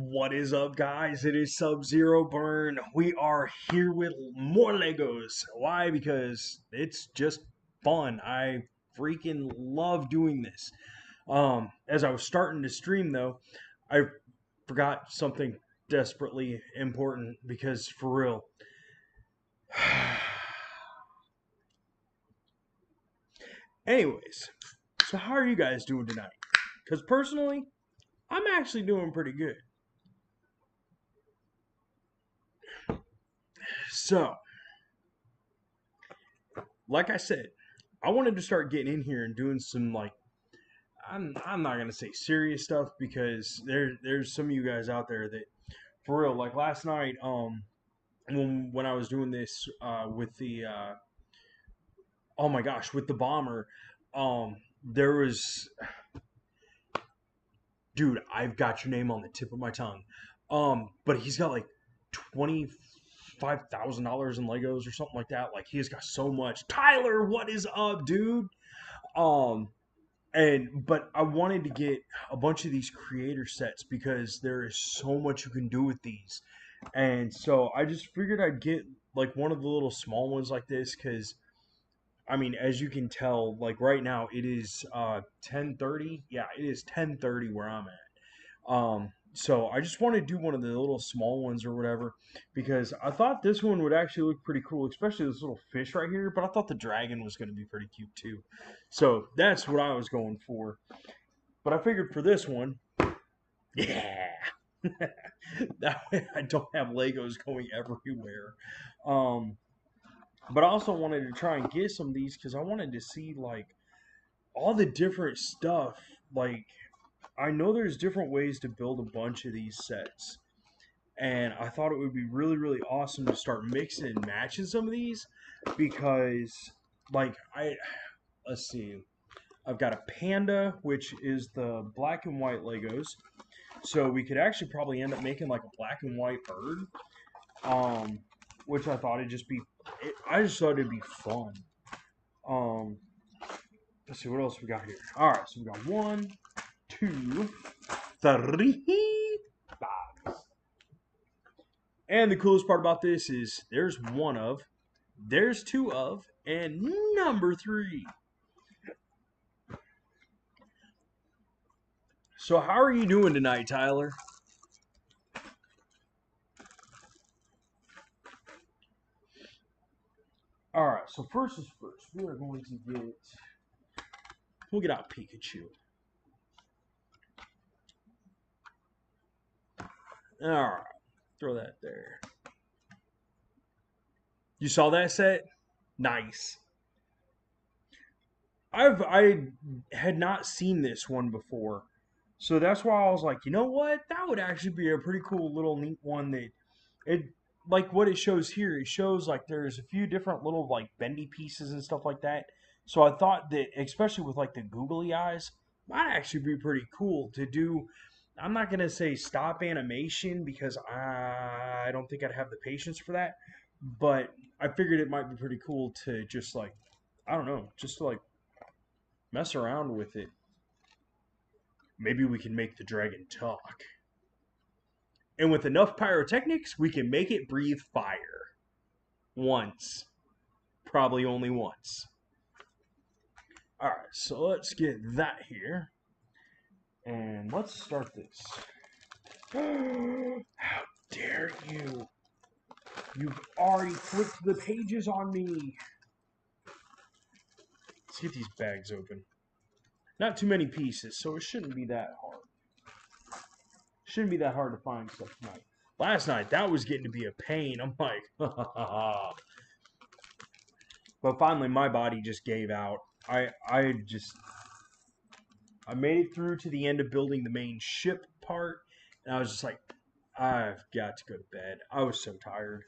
What is up, guys? It is Subzeroburn. We are here with more Legos. Why? Because it's just fun. I freaking love doing this. As I was starting to stream, though, I forgot something desperately important because, for real, anyways, so how are you guys doing tonight? Because personally, I'm actually doing pretty good. So, like I said, I wanted to start getting in here and doing some like I'm not gonna say serious stuff because there's some of you guys out there that for real like last night when I was doing this with the oh my gosh with the bomber there was dude, I've got your name on the tip of my tongue, but he's got like $25,000 in Legos or something like that. Like he's got so much. Tyler, what is up, dude? um but I wanted to get a bunch of these creator sets because there is so much you can do with these. And so I just figured I'd get like one of the little small ones like this because I mean, as you can tell, like right now it is 10:30. Yeah, it is 10:30 where I'm at. So I just want to do one of the little small ones or whatever because I thought this one would actually look pretty cool, especially this little fish right here. But I thought the dragon was going to be pretty cute too. So that's what I was going for. But I figured for this one, yeah, that way I don't have Legos going everywhere. Um, but I also wanted to try and get some of these because I wanted to see like all the different stuff. Like I know there's different ways to build a bunch of these sets. And I thought it would be really, really awesome to start mixing and matching some of these because, like, let's see, I've got a panda, which is the black and white Legos. So we could actually probably end up making like a black and white bird, um, which I thought it'd just be, I just thought it'd be fun. Um, let's see what else we got here. All right, so we got 1, 2, 3. And the coolest part about this is there's one of, there's two of, and number 3. So how are you doing tonight, Tyler? All right, so first is first. We are going to get, we'll get out Pikachu. All right, throw that there. You saw that set? Nice. I had not seen this one before. So that's why I was like, you know what? That would actually be a pretty cool little neat one that it like what it shows here. It shows like there's a few different little like bendy pieces and stuff like that. So I thought that especially with like the googly eyes, might actually be pretty cool to do. I'm not gonna say stop animation because I don't think I'd have the patience for that. But I figured it might be pretty cool to just like I don't know, just to like mess around with it. Maybe we can make the dragon talk. And with enough pyrotechnics, we can make it breathe fire. Once. Probably only once. Alright, so let's get that here. And let's start this. How dare you! You've already flipped the pages on me! Let's get these bags open. Not too many pieces, so it shouldn't be that hard. Shouldn't be that hard to find stuff tonight. Last night, that was getting to be a pain. I'm like, but finally, my body just gave out. I made it through to the end of building the main ship part, and I was just like, I've got to go to bed. I was so tired.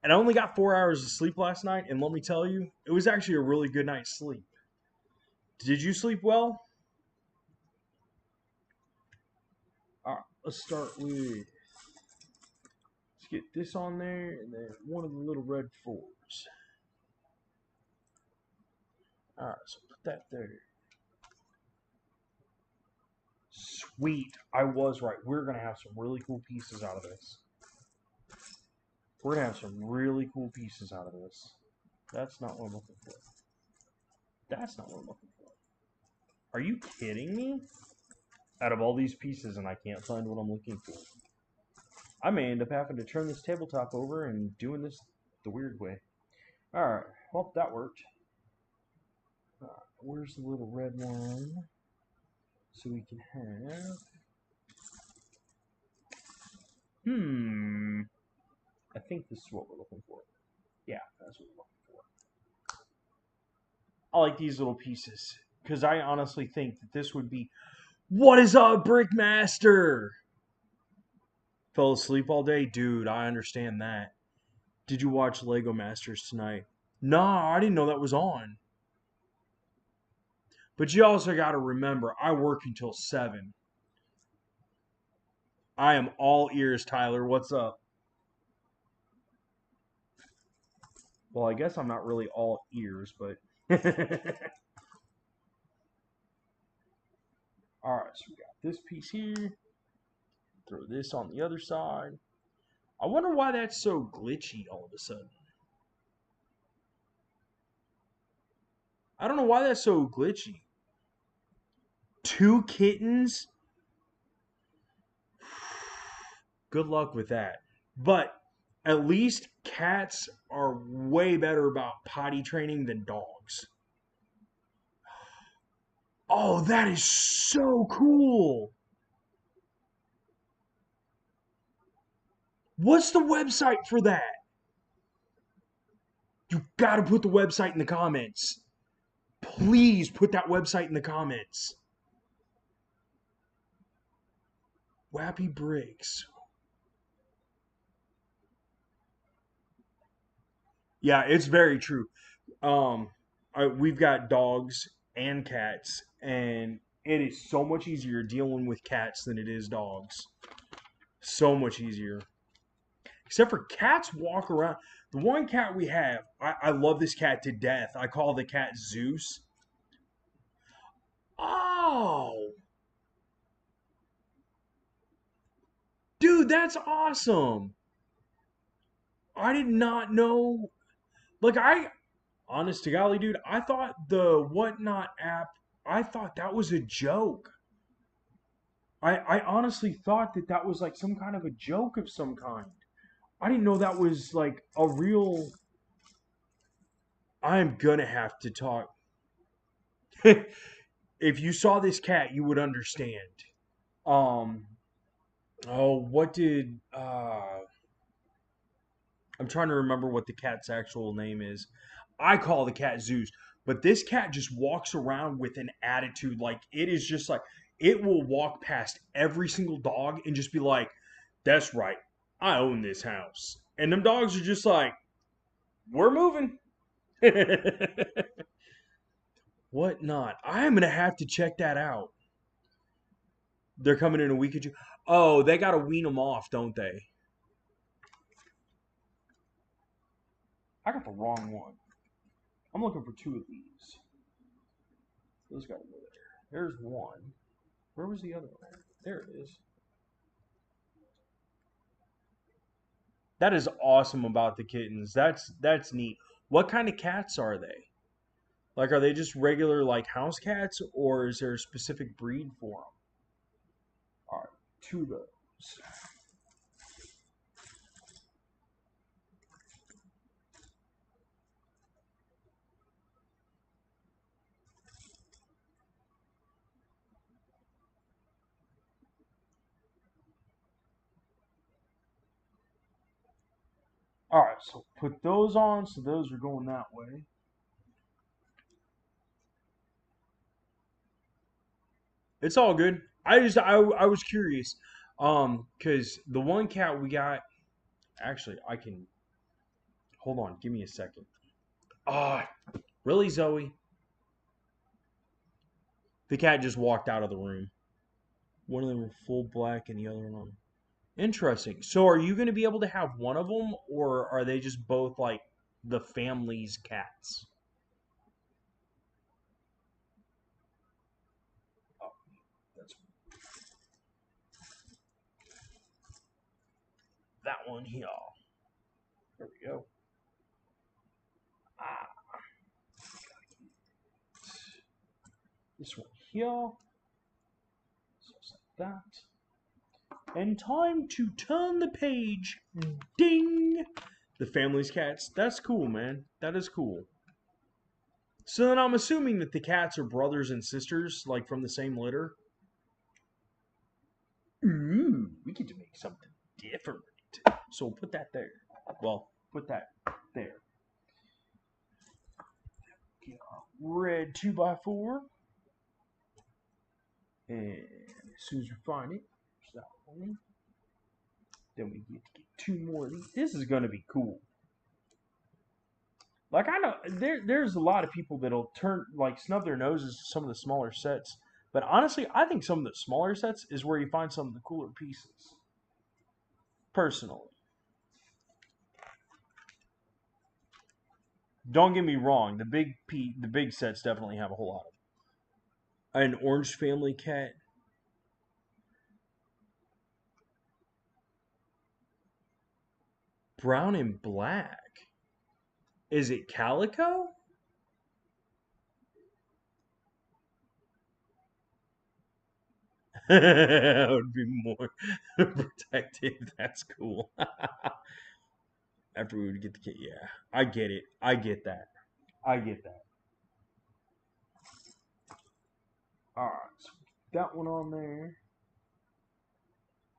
And I only got 4 hours of sleep last night, and let me tell you, it was actually a really good night's sleep. Did you sleep well? Alright, let's start with, let's get this on there, and then one of the little red 4s. Alright, so put that there. Sweet. sweet. I was right. We're going to have some really cool pieces out of this. We're going to have some really cool pieces out of this. That's not what I'm looking for. That's not what I'm looking for. Are you kidding me? Out of all these pieces and I can't find what I'm looking for. I may end up having to turn this tabletop over and doing this the weird way. Alright, well, that worked. Where's the little red one? So we can have... I think this is what we're looking for. Yeah, that's what we're looking for. I like these little pieces. Because I honestly think that this would be... What is up, Brickmaster? Fell asleep all day? Dude, I understand that. Did you watch Lego Masters tonight? Nah, I didn't know that was on. But you also got to remember, I work until 7. I am all ears, Tyler. What's up? Well, I guess I'm not really all ears, but... Alright, so we got this piece here. Throw this on the other side. I wonder why that's so glitchy all of a sudden. I don't know why that's so glitchy. 2 kittens? Good luck with that. But at least cats are way better about potty training than dogs. Oh, that is so cool. What's the website for that? You gotta put the website in the comments. Please put that website in the comments. Wappy Bricks. Yeah, it's very true. We've got dogs and cats, and it is so much easier dealing with cats than it is dogs. So much easier. Except for cats walk around. The one cat we have, I love this cat to death. I call the cat Zeus. Oh, dude, that's awesome. I did not know. Like, honest to golly, dude, I thought the Whatnot app, I thought that was a joke. I honestly thought that that was like some kind of a joke of some kind. I didn't know that was like a real. I'm gonna have to talk. If you saw this cat, you would understand. Um. Oh, what did? I'm trying to remember what the cat's actual name is. I call the cat Zeus, but this cat just walks around with an attitude like it is just like it will walk past every single dog and just be like, "That's right, I own this house," and them dogs are just like, "We're moving." What not? I'm gonna have to check that out. They're coming in a week or two. Oh, they gotta wean them off, don't they? I got the wrong one. I'm looking for 2 of these. Those gotta go there. There's one. Where was the other one? There it is. That is awesome about the kittens. That's neat. What kind of cats are they? Like, are they just regular like house cats, or is there a specific breed for them? All right, 2 of those. All right, so put those on. So those are going that way. It's all good. I was curious, because the one cat we got. Actually, I can hold on. Give me a second. Ah, really, Zoe? The cat just walked out of the room. One of them were full black, and the other one. Interesting. So, are you going to be able to have one of them, or are they just both like the family's cats? Oh, that's that one here. There we go. Ah, this one here. Just like that. And time to turn the page. Ding! The family's cats. That's cool, man. That is cool. So then I'm assuming that the cats are brothers and sisters, like from the same litter. Ooh, we get to make something different. So we'll put that there. Well, put that there. Get our red 2x4. And as soon as we find it, there's that one. Then we get to get 2 more of these. This is going to be cool. Like, I know there's a lot of people that'll snub their noses to some of the smaller sets. But honestly, I think some of the smaller sets is where you find some of the cooler pieces. Personally. Don't get me wrong, the big sets definitely have a whole lot of them. An orange family cat. Brown and black. Is it calico? I would be more protective. That's cool. After we would get the kid, yeah, I get it. I get that. I get that. All right, so that one on there.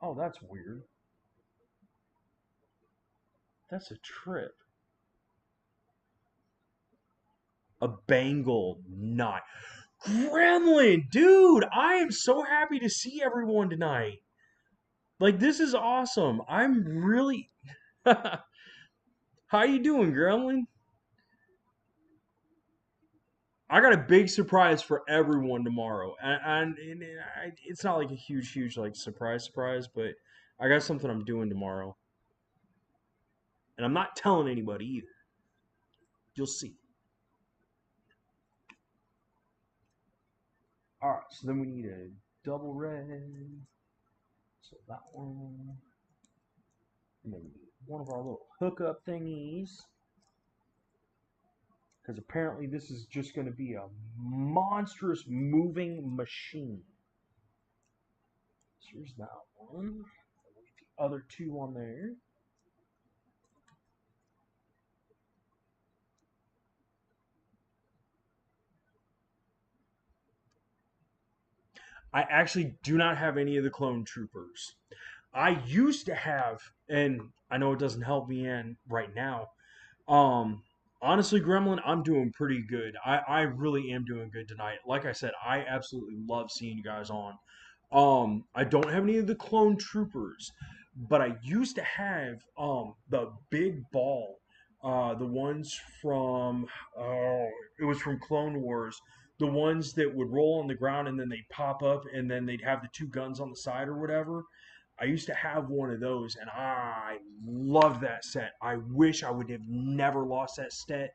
Oh, that's weird. That's a trip. A Bengal knot. Gremlin, dude, I am so happy to see everyone tonight. Like, this is awesome. I'm really. How you doing, Gremlin? I got a big surprise for everyone tomorrow, and it's not like a huge like surprise, but I got something I'm doing tomorrow, and I'm not telling anybody either. You'll see. All right, so then we need a double red. So that one, and then we need one of our little hookup thingies, because apparently this is just going to be a monstrous moving machine. So here's that one. The other 2 on there. I actually do not have any of the clone troopers. I used to have, and I know it doesn't help me in right now. Um, Honestly, Gremlin, I'm doing pretty good. I really am doing good tonight. Like I said, I absolutely love seeing you guys on. I don't have any of the clone troopers, but I used to have the big ball, the ones from it was from Clone Wars, the ones that would roll on the ground and then they'd pop up and then they'd have the 2 guns on the side or whatever. I used to have one of those and I loved that set. I wish I would have never lost that set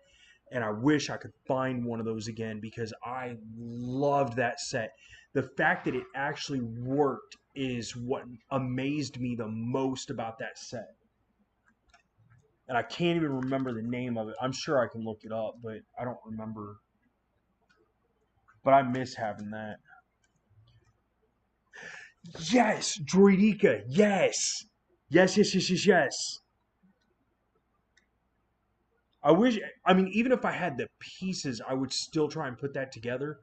and I wish I could find one of those again because I loved that set. The fact that it actually worked is what amazed me the most about that set. And I can't even remember the name of it. I'm sure I can look it up, but I don't remember. But I miss having that. Yes, Droidika. Yes. Yes. I wish, I mean, even if I had the pieces, I would still try and put that together.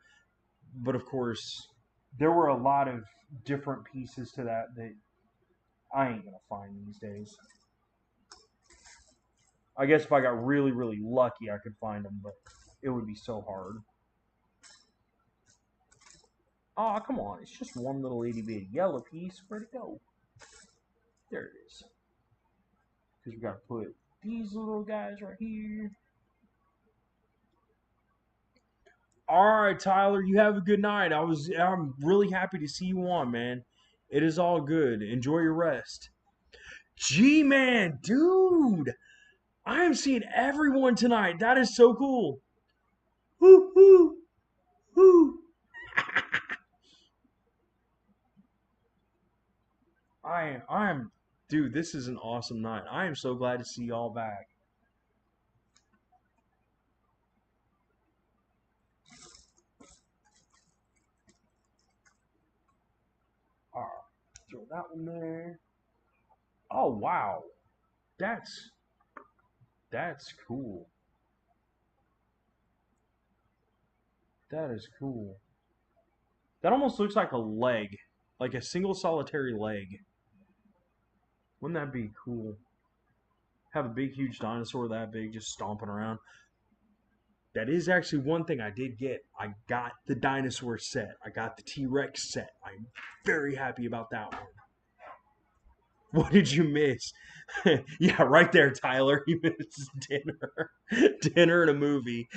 But of course, there were a lot of different pieces to that I ain't going to find these days. I guess if I got really lucky, I could find them, but it would be so hard. Oh, come on. It's just one little itty bitty yellow piece. Where'd it go? There it is. Because we got to put these little guys right here. All right, Tyler, you have a good night. I'm really happy to see you on, man. It is all good. Enjoy your rest. G-Man, dude. I am seeing everyone tonight. That is so cool. Woo woo woo. I'm Dude, this is an awesome night. I am so glad to see y'all back. All right, throw that one there. Oh wow, that's that's cool. That is cool. That almost looks like a leg, like a single solitary leg. Wouldn't that be cool? Have a big, huge dinosaur that big just stomping around. That is actually one thing I did get. I got the dinosaur set. I got the T Rex set. I'm very happy about that one. What did you miss? Yeah, right there, Tyler. You missed dinner. Dinner and a movie.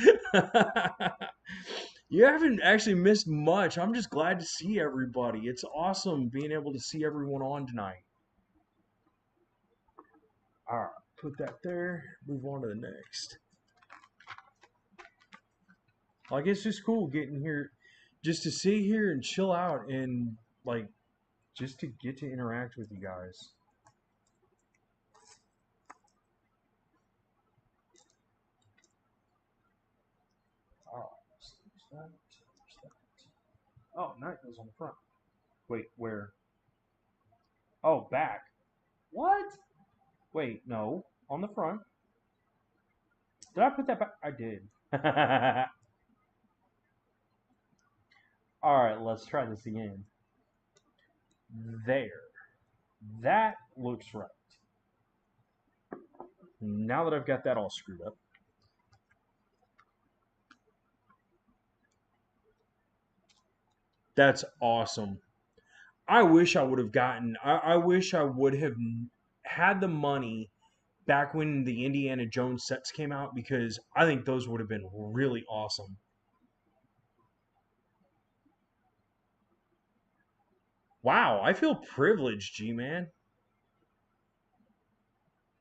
You haven't actually missed much. I'm just glad to see everybody. It's awesome being able to see everyone on tonight. All right, put that there. Move on to the next. Like, it's just cool getting here, just to sit here and chill out and, like, just to get to interact with you guys. Oh, oh, night goes on the front. Wait, where? Oh, back. What? Wait, no. On the front. Did I put that back? I did. Alright, let's try this again. There. That looks right. Now that I've got that all screwed up. That's awesome. I wish I would have gotten. I wish I would have had the money back when the Indiana Jones sets came out because I think those would have been really awesome. Wow, I feel privileged, G man.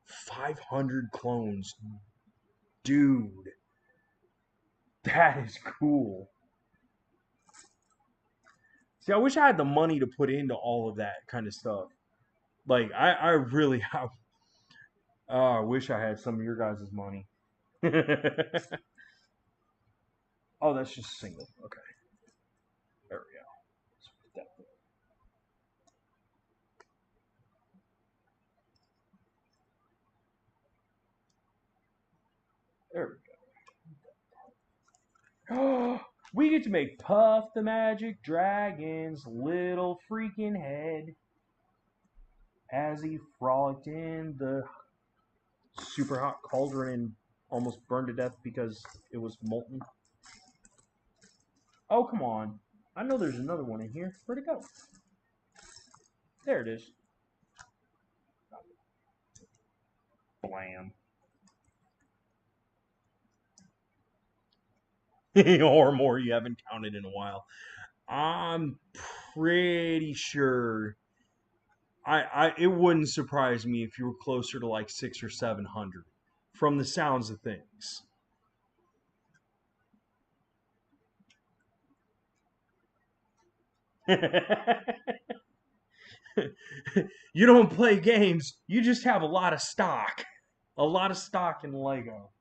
500 clones. Dude, that is cool. See, I wish I had the money to put into all of that kind of stuff. Like, I really have. Oh, I wish I had some of your guys' money. Oh, that's just single. Okay. There we go. Let's put that there. There we go. We get to make Puff the Magic Dragon's little freaking head as he frolicked in the super hot cauldron and almost burned to death because it was molten. Oh, come on. I know there's another one in here. Where'd it go? There it is. Blam. Or more you haven't counted in a while. I'm pretty sure it wouldn't surprise me if you were closer to like 600 or 700 from the sounds of things. You don't play games, you just have a lot of stock. A lot of stock in Lego.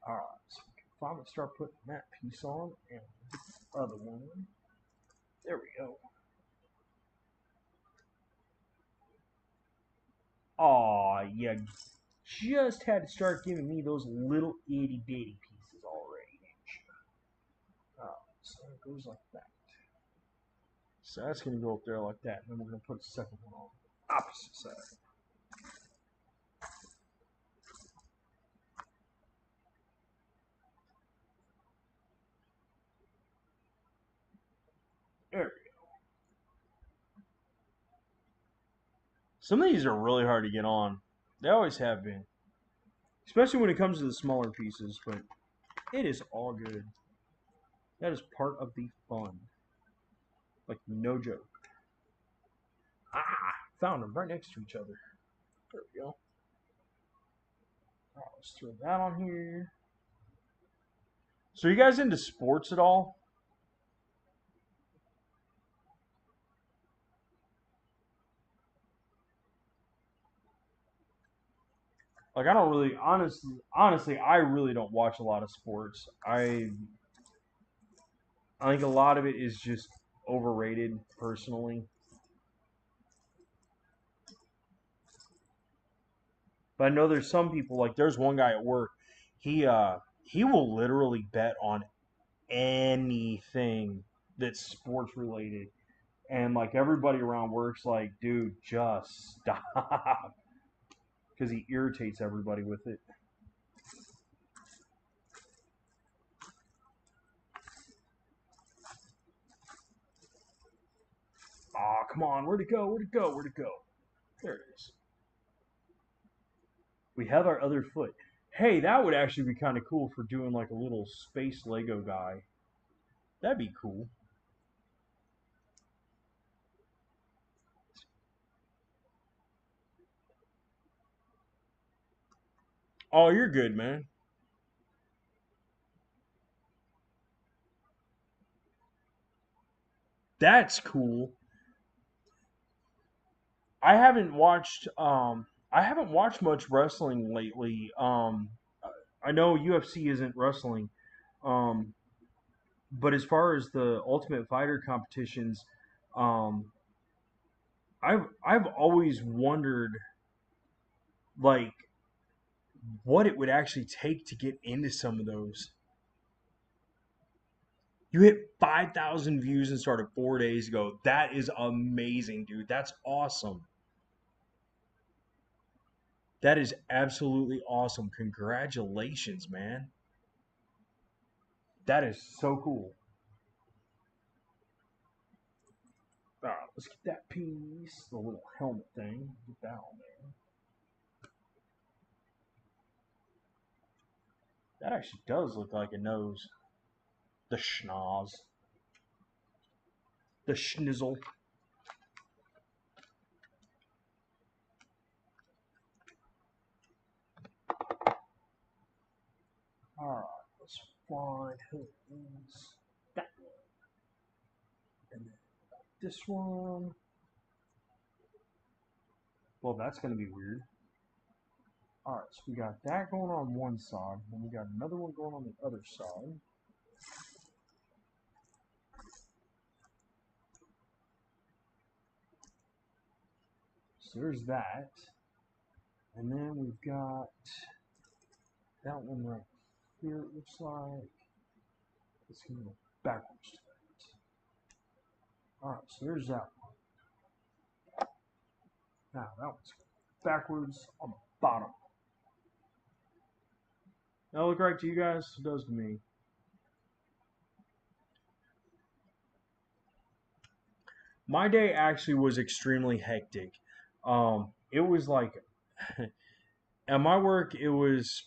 Alright, so we can finally start putting that piece on and the other one. There we go. Aw, you just had to start giving me those little itty bitty pieces already, didn't you? Oh, so it goes like that. So that's going to go up there like that. And then we're going to put a second one on the opposite side. There we go. Some of these are really hard to get on. They always have been. Especially when it comes to the smaller pieces, but it is all good. That is part of the fun. Like, no joke. Ah! Found them right next to each other. There we go. Alright, let's throw that on here. So, are you guys into sports at all? Like, I don't really, honestly, I really don't watch a lot of sports. I think a lot of it is just overrated, personally. But I know there's some people, like there's one guy at work. He will literally bet on anything that's sports related, and like everybody around work's like, dude, just stop, because he irritates everybody with it. Aw, come on, where'd it go? Where'd it go? Where'd it go? There it is. We have our other foot. Hey, that would actually be kind of cool for doing like a little space Lego guy. That'd be cool. Oh, you're good, man. That's cool. I haven't watched I haven't watched much wrestling lately. I know UFC isn't wrestling. Um but as far as the Ultimate Fighter competitions, um I've always wondered like what it would actually take to get into some of those. You hit 5,000 views and started 4 days ago. That is amazing, dude. That's awesome. That is absolutely awesome. Congratulations, man. That is so cool. All right, let's get that piece, the little helmet thing. Get that on there. That actually does look like a nose. The schnoz. The schnizzle. Alright, let's find who is that one. And then this one. Well, that's going to be weird. Alright, so we got that going on one side, and we got another one going on the other side. So there's that. And then we've got that one right here, it looks like. It's going to go backwards to that. Alright, so there's that one. Now that one's backwards on the bottom. That look right to you guys? It does to me. My day actually was extremely hectic. It was like at my work, it was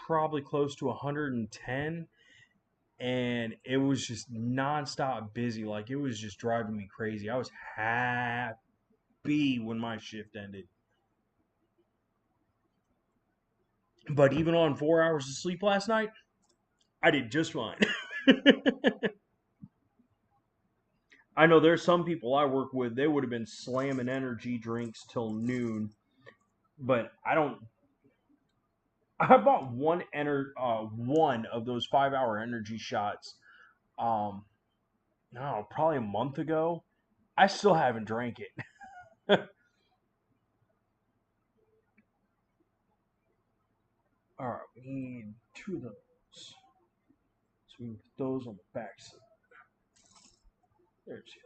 probably close to 110, and it was just nonstop busy. Like it was just driving me crazy. I was happy when my shift ended, but even on 4 hours of sleep last night, I did just fine. I know there's some people I work with, they would have been slamming energy drinks till noon, but I don't. I bought one of those 5 hour energy shots. Um, no, probably a month ago. I still haven't drank it. All right, we need two of those, so we can put those on the back side. There's the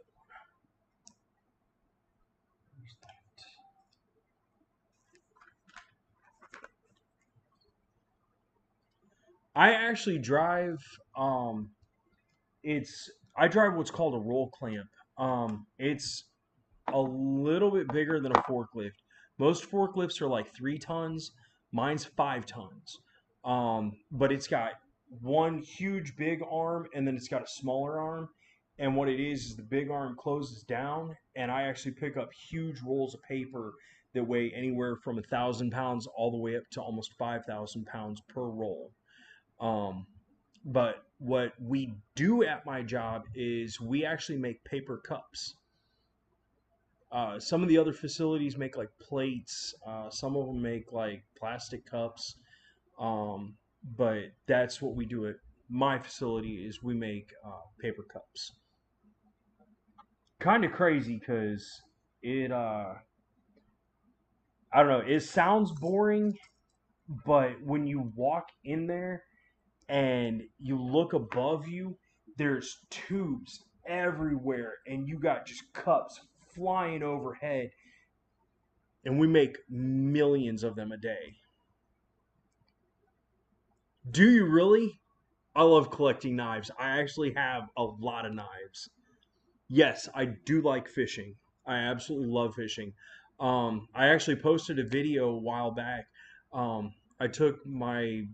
that. I actually drive. It's I drive what's called a roll clamp. It's a little bit bigger than a forklift. Most forklifts are like 3 tons. Mine's 5 tons. But it's got one huge big arm and then it's got a smaller arm. And what it is the big arm closes down, and I actually pick up huge rolls of paper that weigh anywhere from 1,000 pounds all the way up to almost 5,000 pounds per roll. Um, But what we do at my job is we actually make paper cups. Some of the other facilities make like plates. Some of them make like plastic cups. Um, but that's what we do at my facility is we make paper cups. Kind of crazy because it I don't know, it sounds boring, but when you walk in there and you look above you, there's tubes everywhere and you got just cups flying overhead and we make millions of them a day. Do you really? I love collecting knives. I actually have a lot of knives. Yes, I do like fishing. I absolutely love fishing. I actually posted a video a while back. I took my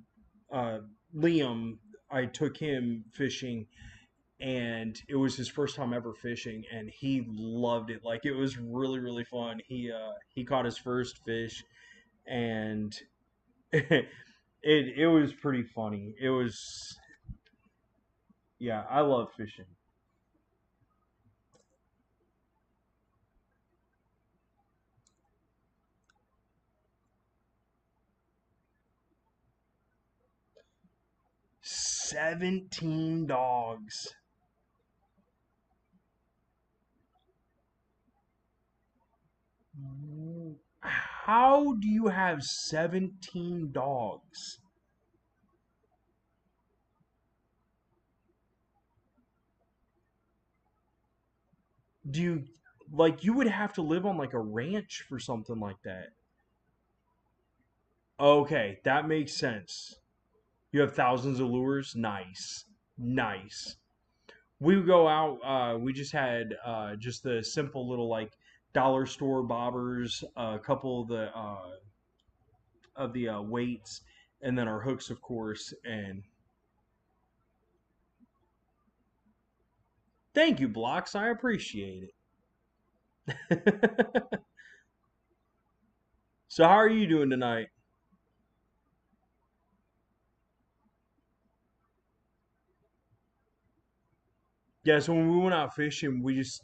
uh, Liam. I took him fishing, and it was his first time ever fishing, and he loved it. Like it was really really fun. He caught his first fish, and it was pretty funny. It was yeah. I love fishing. 17 dogs. How do you have 17 dogs? Do you like you would have to live on like a ranch for something like that? Okay, that makes sense. You have thousands of lures? Nice. Nice. We would go out, we just had just the simple little like dollar store bobbers, a couple of the weights, and then our hooks, of course. And thank you, Blocks. I appreciate it. So, how are you doing tonight? Yeah, so when we went out fishing, we just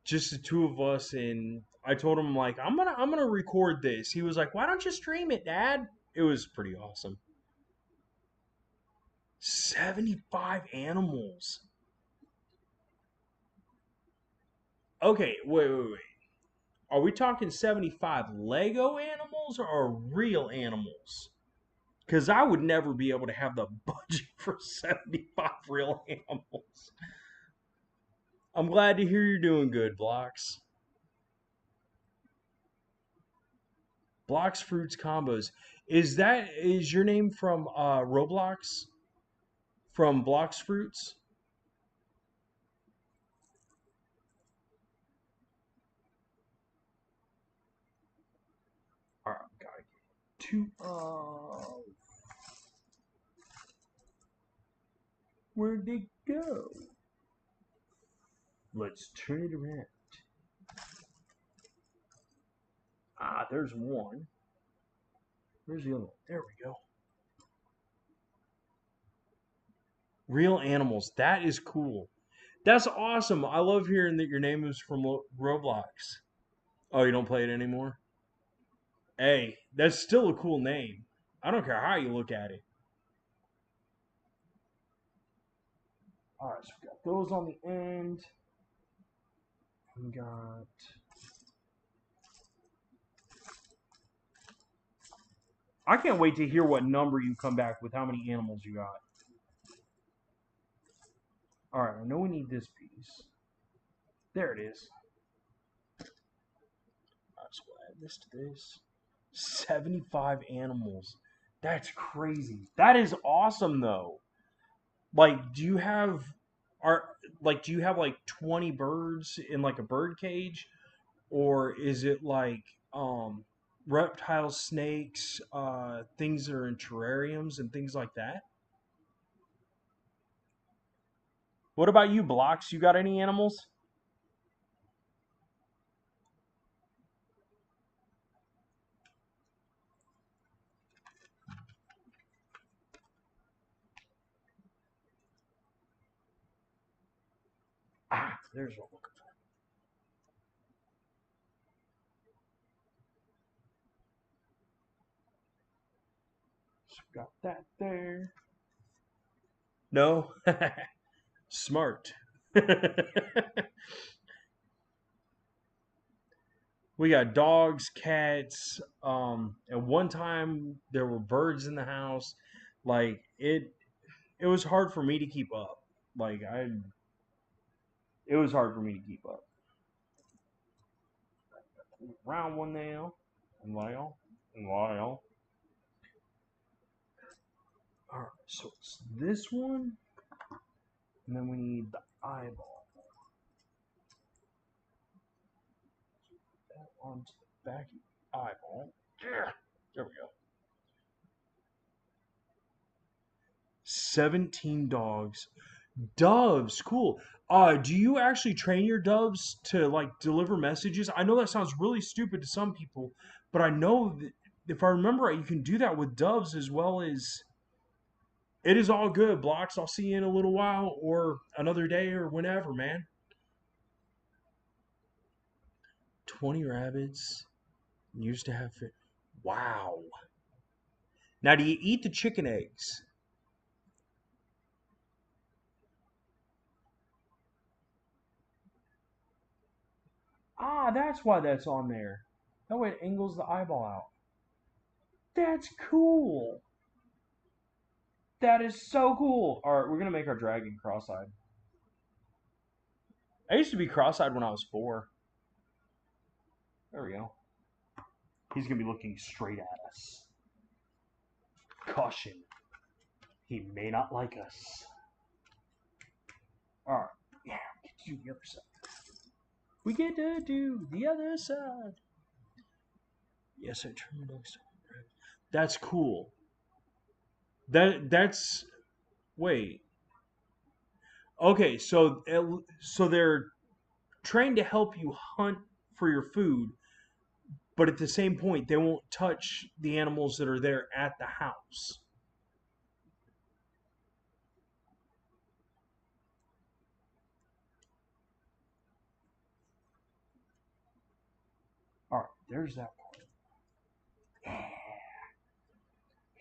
the two of us, and I told him like I'm gonna record this. He was like, "Why don't you stream it, Dad?" It was pretty awesome. 75 animals. Okay, wait. Are we talking 75 Lego animals or real animals? Because I would never be able to have the budget for 75 real animals. I'm glad to hear you're doing good, Blocks. Blocks Fruits Combos. Is your name from Roblox? From Blocks Fruits? Alright, gotta get to where'd they go? Let's turn it around. Ah, there's one. Where's the other one? There we go. Real animals. That is cool. That's awesome. I love hearing that your name is from Roblox. Oh, you don't play it anymore? Hey, that's still a cool name. I don't care how you look at it. All right, so we got those on the end. We got. I can't wait to hear what number you come back with. How many animals you got? All right, I know we need this piece. There it is. All right, so we'll add this to this. 75 animals. That's crazy. That is awesome, though. Like, are do you have like 20 birds in like a bird cage, or is it like reptiles, snakes, things that are in terrariums and things like that? What about you, Blocks? You got any animals? There's what I'm looking for. So got that there. No. Smart. We got dogs, cats. At one time there were birds in the house. Like it was hard for me to keep up. Like it was hard for me to keep up. Round one nail, and Lyle, and Lyle. All right, so it's this one, and then we need the eyeball. That onto the back of the eyeball. Yeah, there we go. 17 dogs. Doves, cool. Do you actually train your doves to like deliver messages? I know that sounds really stupid to some people, but I know that if I remember right, you can do that with doves as well as it is all good. Blocks, I'll see you in a little while or another day or whenever, man. 20 rabbits. Used to have. Wow. Now, do you eat the chicken eggs? Ah, that's why that's on there. That way it angles the eyeball out. That's cool. That is so cool. All right, we're gonna make our dragon cross-eyed. I used to be cross-eyed when I was 4. There we go. He's gonna be looking straight at us. Caution. He may not like us. All right. Yeah, we get to do the other side. We get to do the other side. Yes, I turned my dogs. That's cool. That's wait. Okay, so they're trained to help you hunt for your food, but at the same point, they won't touch the animals that are there at the house. All right, there's that part. Yeah.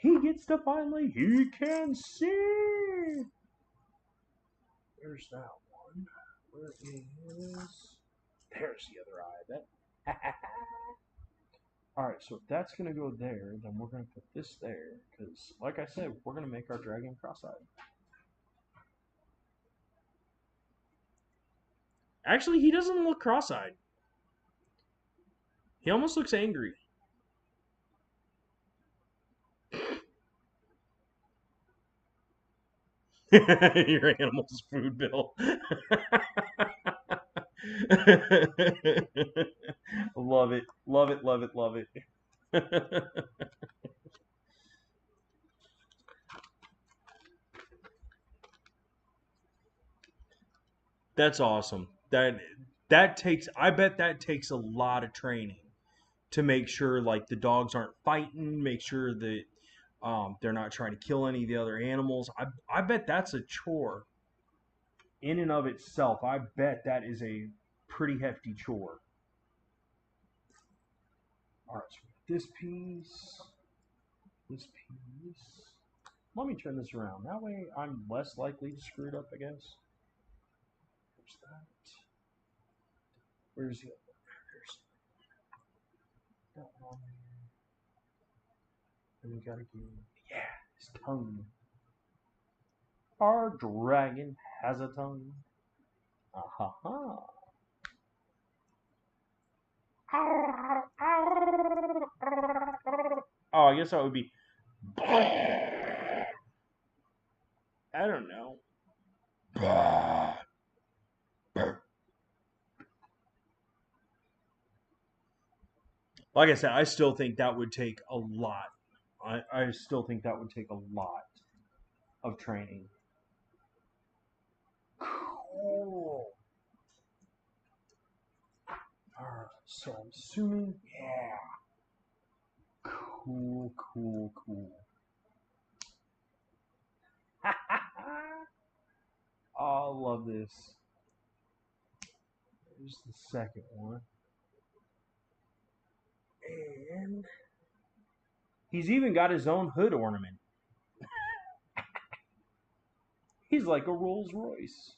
He gets to finally, he can see. There's that one. Where is? There's the other eye. That. All right, so if that's gonna go there, then we're gonna put this there because, like I said, we're gonna make our dragon cross-eyed. Actually, he doesn't look cross-eyed. He almost looks angry. Your animal's food bill. Love it. Love it. Love it. Love it. That's awesome. That takes I bet that takes a lot of training to make sure like the dogs aren't fighting, make sure that they're not trying to kill any of the other animals. I bet that's a chore in and of itself. I bet that is a pretty hefty chore. All right, so this piece, this piece. Let me turn this around. That way I'm less likely to screw it up, I guess. There's that. Where's the other? There's that one. And we gotta get, yeah, his tongue. Our dragon has a tongue. Ah ha ha. Oh, I guess that would be. I don't know. Like I said, I still think that would take a lot. I still think that would take a lot of training. Cool. Alright, so I'm assuming, yeah. Cool, cool, cool. Oh, I love this. There's the second one. And he's even got his own hood ornament. He's like a Rolls Royce.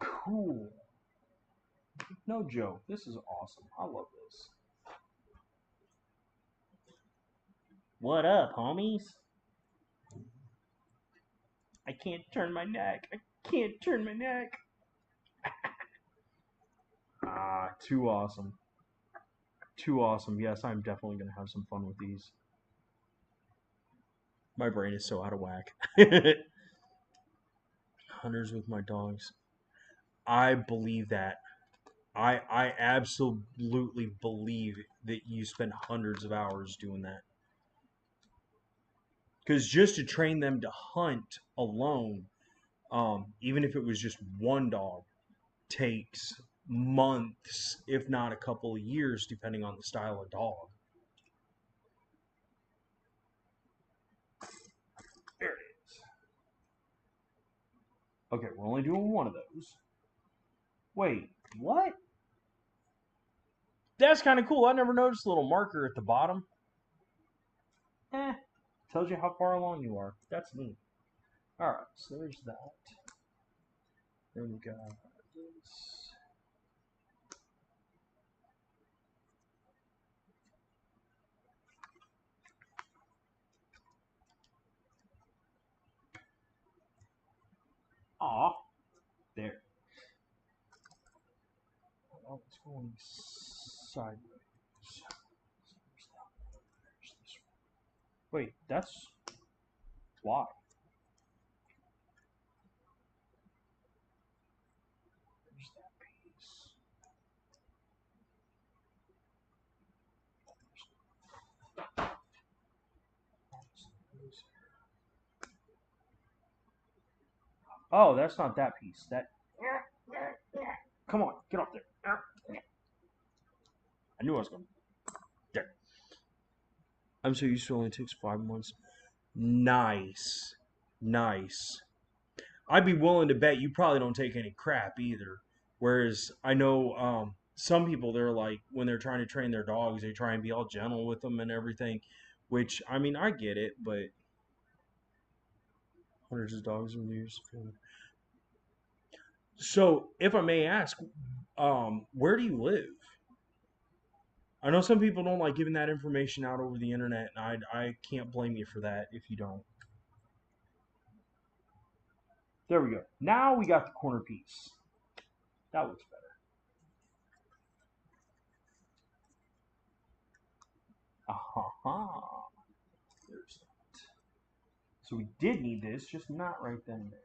Cool. No joke. This is awesome. I love this. What up, homies? I can't turn my neck. I can't turn my neck. Ah, too awesome. Too awesome. Yes, I'm definitely going to have some fun with these. My brain is so out of whack. Hunters with my dogs. I believe that. I absolutely believe that you spend hundreds of hours doing that. Because just to train them to hunt alone, even if it was just one dog, takes months, if not a couple of years, depending on the style of dog. There it is. Okay, we're only doing one of those. Wait, what? That's kind of cool. I never noticed a little marker at the bottom. Tells you how far along you are. That's neat. Alright, so there's that. Then we got this. Aw, there. Oh, it's going sideways. Wait, that's why. There's that piece. Oh, that's not that piece. That. Come on, get up there. I knew I was going. There. I'm so used to it only takes 5 months. Nice. Nice. I'd be willing to bet you probably don't take any crap either. Whereas I know some people, they're like, when they're trying to train their dogs, they try and be all gentle with them and everything. Which, I mean, I get it, but hundreds of dogs in years. So, if I may ask, where do you live? I know some people don't like giving that information out over the internet, and I can't blame you for that if you don't. There we go. Now we got the corner piece. That looks better. Aha. There's that. So we did need this, just not right then and there.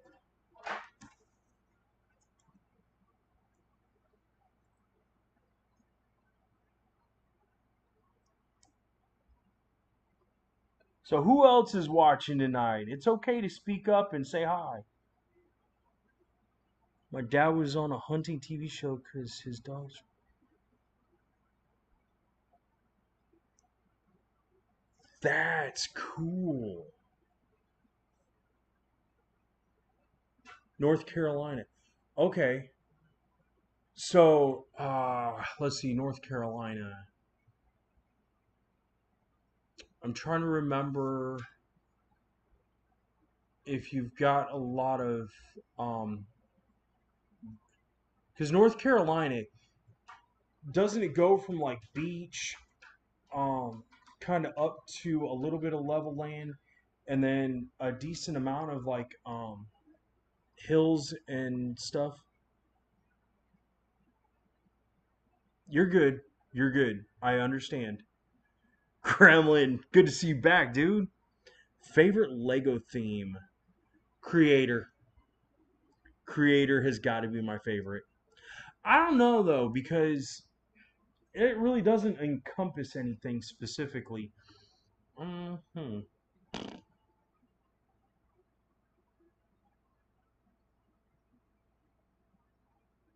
So who else is watching tonight? It's okay to speak up and say hi. My dad was on a hunting TV show because his dogs. That's cool. North Carolina. Okay. So, let's see, North Carolina. I'm trying to remember if you've got a lot of, because North Carolina, doesn't it go from like beach, um, kind of up to a little bit of level land, and then a decent amount of like, hills and stuff? You're good. You're good. I understand. Kremlin, good to see you back, dude. Favorite Lego theme? Creator. Creator has got to be my favorite. I don't know though, because it really doesn't encompass anything specifically. Hmm.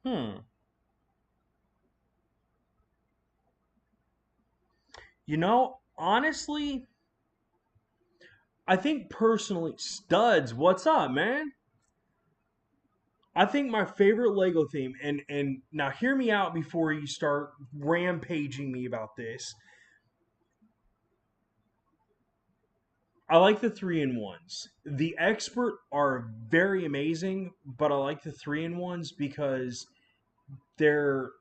Hmm. You know, honestly, I think personally, studs. What's up, man? I think my favorite Lego theme, and now hear me out before you start rampaging me about this. I like the 3-in-1s. The expert are very amazing, but I like the 3-in-1s because they're,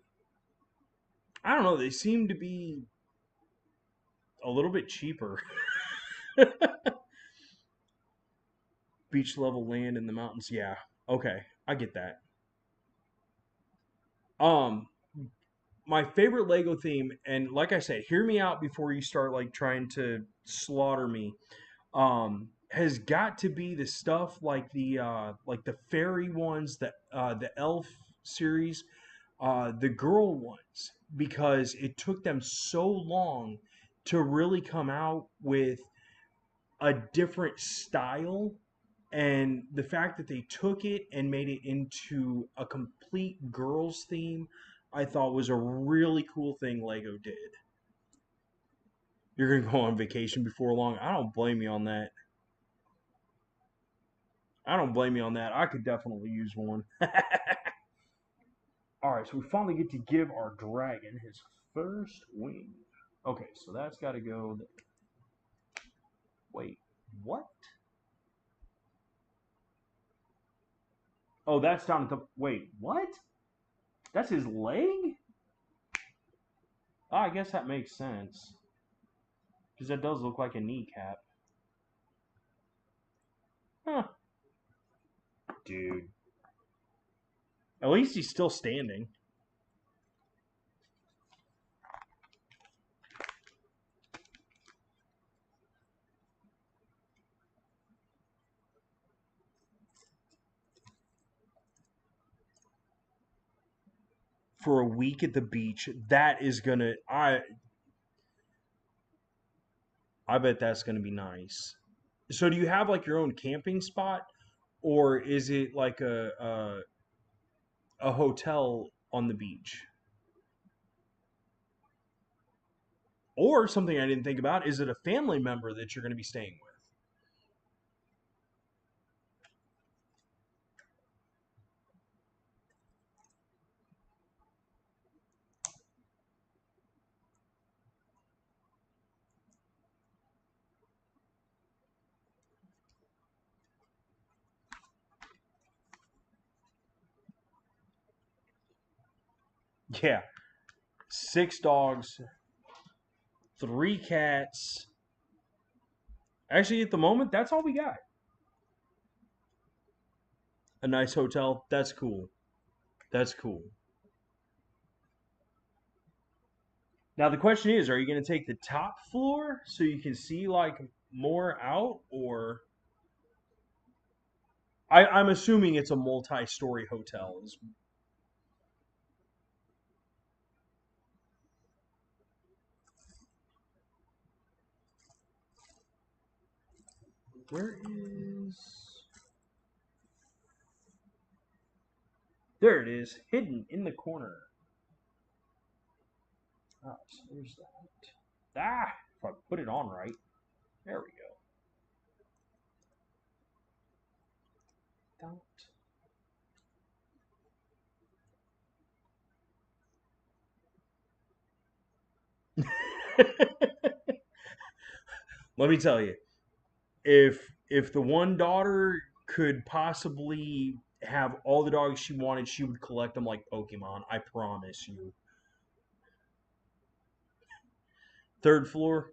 I don't know, they seem to be a little bit cheaper. Beach level land in the mountains. Yeah. Okay. I get that. Um my favorite Lego theme, and like I said, hear me out before you start like trying to slaughter me. Has got to be the stuff like the fairy ones, the elf series, the girl ones, because it took them so long to really come out with a different style, and the fact that they took it and made it into a complete girls theme, I thought was a really cool thing Lego did. You're gonna go on vacation before long. I don't blame you on that. I don't blame you on that. I could definitely use one. All right, so we finally get to give our dragon his first wing. Okay, so that's got to go. Wait, what? Oh, that's down at the. Wait, what? That's his leg? Oh, I guess that makes sense. Because that does look like a kneecap. Huh. Dude. At least he's still standing. For a week at the beach, that is gonna. I bet that's gonna be nice. So, do you have like your own camping spot, or is it like a hotel on the beach? Or something I didn't think about, is it a family member that you're going to be staying with? Yeah, 6 dogs, 3 cats. Actually, at the moment, that's all we got. A nice hotel. That's cool. That's cool. Now the question is, are you going to take the top floor so you can see like more out, or I'm assuming it's a multi-story hotel. Where is? There it is, hidden in the corner. Oh, so there's that. Ah, if I put it on right. There we go. Let me tell you, if the one daughter could possibly have all the dogs she wanted, she would collect them like Pokemon. I promise you. Third floor.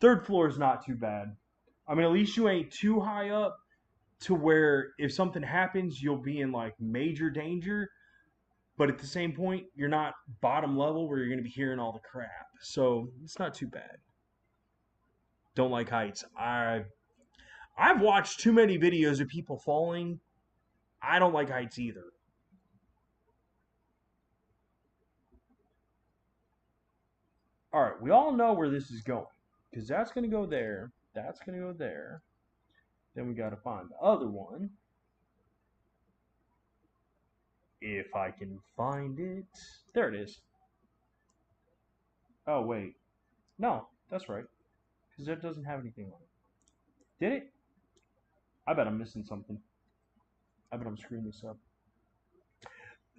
Third floor is not too bad. I mean, at least you ain't too high up to where if something happens, you'll be in like major danger. But at the same point, you're not bottom level where you're going to be hearing all the crap. So it's not too bad. Don't like heights. I've watched too many videos of people falling. I don't like heights either. All right, we all know where this is going because that's going to go there. That's going to go there. Then we got to find the other one. If I can find it. There it is. Oh, wait. No, that's right. Because it doesn't have anything on it. Did it? I bet I'm missing something. I bet I'm screwing this up.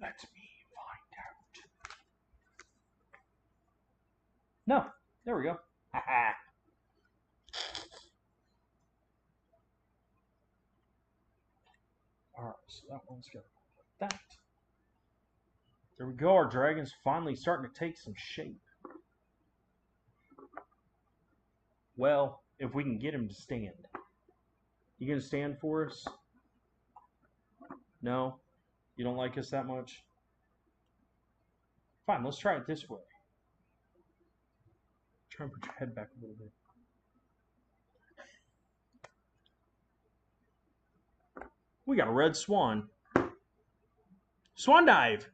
Let me find out. No. There we go. Haha. Alright, so that one's got like that. There we go. Our dragon's finally starting to take some shape. Well, if we can get him to stand. You gonna stand for us? No? You don't like us that much? Fine, let's try it this way. Try and put your head back a little bit. We got a red swan. Swan dive!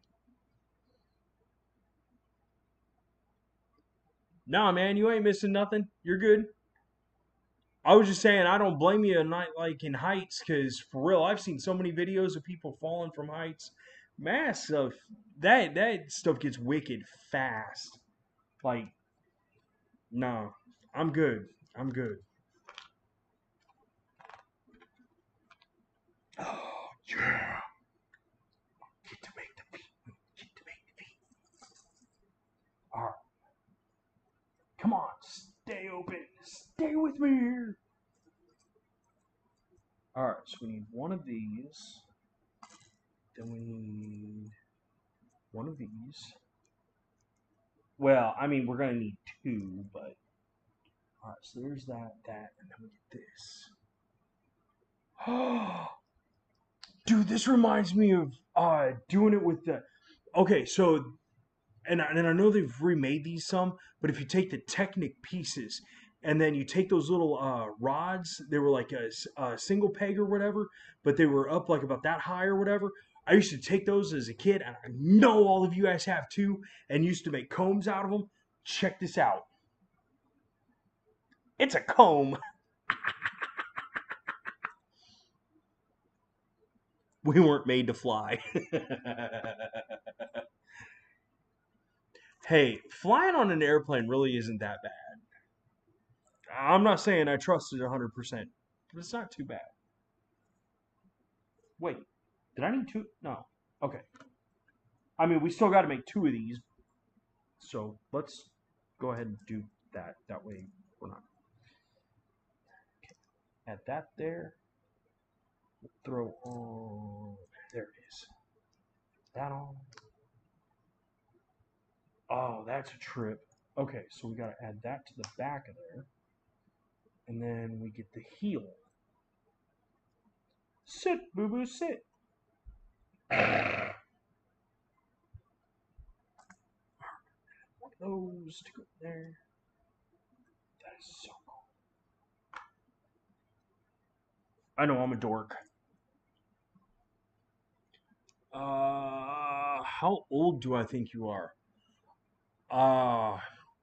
Nah, man, you ain't missing nothing. You're good. I was just saying, I don't blame you a night like in heights, because for real, I've seen so many videos of people falling from heights. Massive. That stuff gets wicked fast. Like, nah, I'm good. I'm good. Oh, yeah. Get to make the feet. Get to make the feet. All right. Come on. Stay open. Stay with me here. All right. So we need one of these. Then we need one of these. Well, I mean, we're going to need two, but... All right. So there's that, and then we get this. Oh, dude, this reminds me of doing it with the... Okay, so... And I know they've remade these some, but if you take the Technic pieces and then you take those little rods, they were like a single peg or whatever, but they were up like about that high or whatever. I used to take those as a kid, and I know all of you guys have too, and used to make combs out of them. Check this out. It's a comb. We weren't made to fly. Hey, flying on an airplane really isn't that bad. I'm not saying I trust it 100%, but it's not too bad. Wait, did I need two? No. Okay. I mean, we still got to make two of these, so let's go ahead and do that. That way we're not. Okay. Add that there. Throw on. There it is. That on. Oh, that's a trip. Okay, so we got to add that to the back of there. And then we get the heel. Sit, boo boo, sit. One of those to go there. That is so cool. I know I'm a dork. How old do I think you are?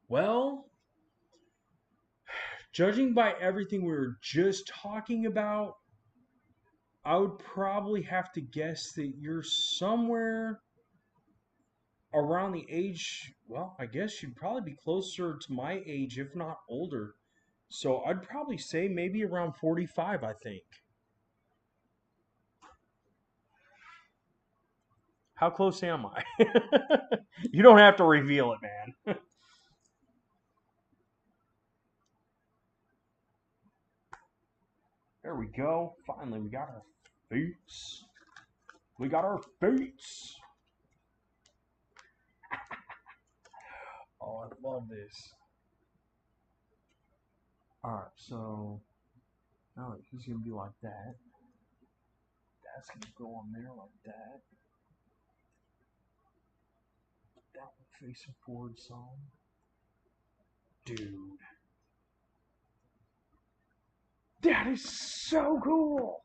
Well, judging by everything we were just talking about, I would probably have to guess that you're somewhere around the age, well, I guess you'd probably be closer to my age, if not older. So I'd probably say maybe around 45, I think. How close am I? You don't have to reveal it, man. There we go. Finally, we got our feet. We got our feet. Oh, I love this. Alright, so now he's going to be like that. That's going to go on there like that. That one facing forward some. Dude. That is so cool.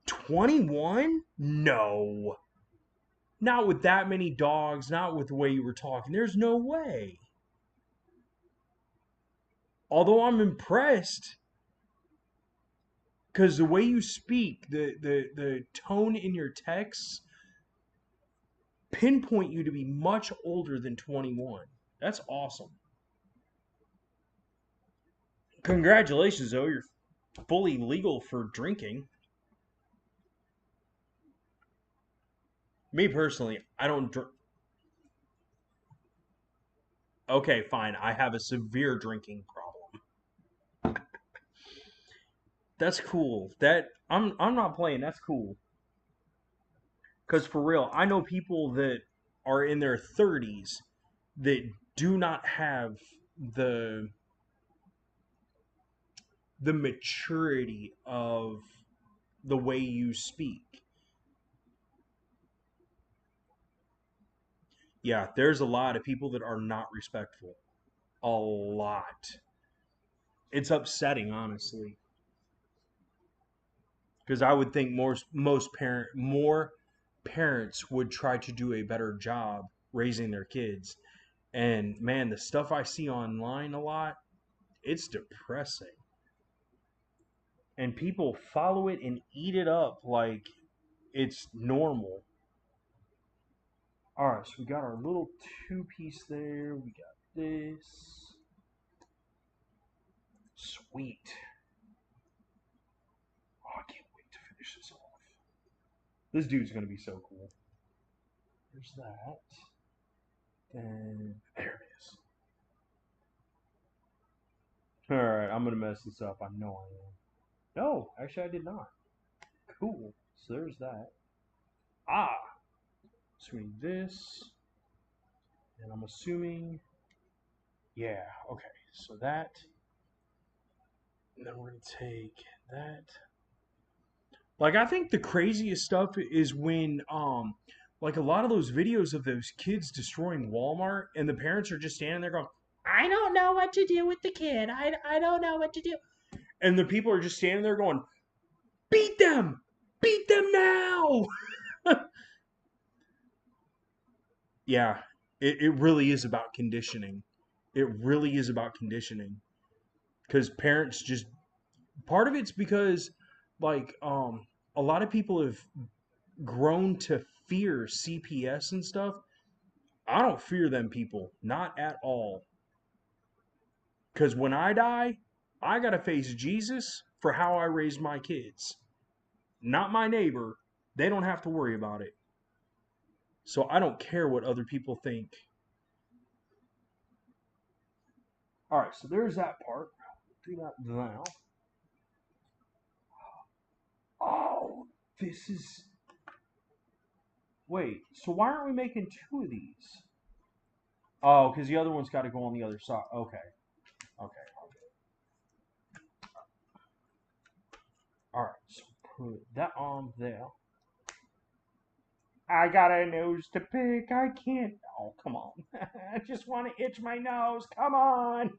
21? No. Not with that many dogs, not with the way you were talking. There's no way. Although I'm impressed, because the way you speak, the tone in your texts pinpoint you to be much older than 21. That's awesome. Congratulations, though. You're fully legal for drinking. Me personally, I don't drink. Okay, fine. I have a severe drinking problem. That's cool. I'm not playing. That's cool. Cuz for real, I know people that are in their 30s that do not have the the maturity of the way you speak. Yeah, there's a lot of people that are not respectful. A lot. It's upsetting, honestly, because I would think more parents would try to do a better job raising their kids. And man, the stuff I see online a lot, it's depressing. And people follow it and eat it up like it's normal. All right, so we got our little two-piece there. We got this. Sweet. Oh, I can't wait to finish this off. This dude's gonna be so cool. There's that. Then there it is. All right, I'm gonna mess this up. I know I am. No, actually, I did not. Cool. So there's that. Ah, so we need this, and I'm assuming, yeah. Okay, so that, and then we're gonna take that. Like, I think the craziest stuff is when like a lot of those videos of those kids destroying Walmart and the parents are just standing there going, I don't know what to do with the kid. I don't know what to do. And the people are just standing there going, beat them! Beat them now! Yeah, it really is about conditioning. It really is about conditioning. Because parents just, part of it's because, like, a lot of people have grown to fear CPS and stuff. I don't fear them people, not at all. Because when I die, I got to face Jesus for how I raised my kids, not my neighbor. They don't have to worry about it. So I don't care what other people think. All right, so there's that part. Do that now. Oh, this is. Wait, so why aren't we making two of these? Oh, because the other one's got to go on the other side. Okay, okay. All right, so put that on there. I got a nose to pick. I can't. Oh, come on. I just want to itch my nose. Come on.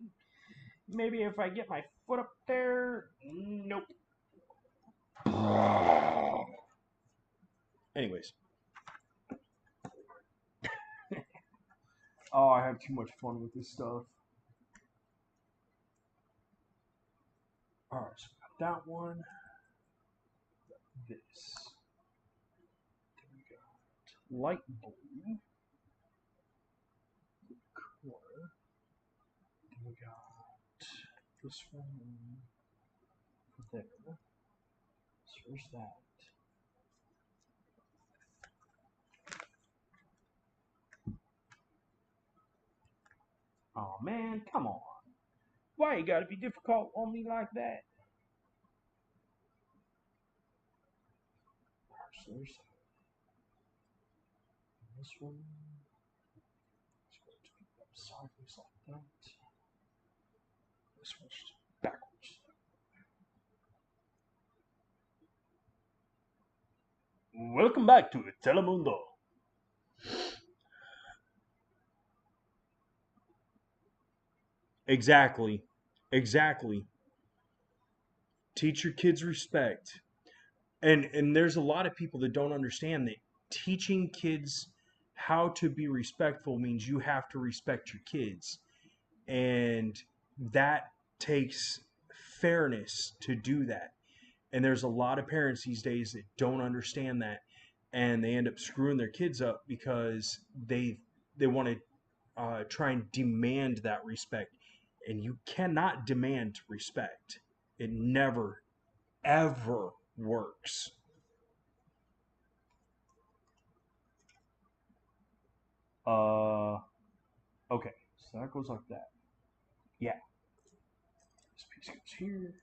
Maybe if I get my foot up there. Nope. Anyways. Oh, I have too much fun with this stuff. Alright, so we got that one. This. Then we got light blue. Color. Then we got this one there. So there's that. Oh man, come on. Why you gotta be difficult on me like that? So there's this one. Let's go to the sideways like that. This one's just backwards. Welcome back to Telemundo. Exactly. Exactly. Teach your kids respect. And there's a lot of people that don't understand that teaching kids how to be respectful means you have to respect your kids. And that takes fairness to do that. And there's a lot of parents these days that don't understand that, and they end up screwing their kids up because they want to try and demand that respect. and you cannot demand respect. It never, ever works. Uh, okay, so that goes like that. Yeah, this piece goes here.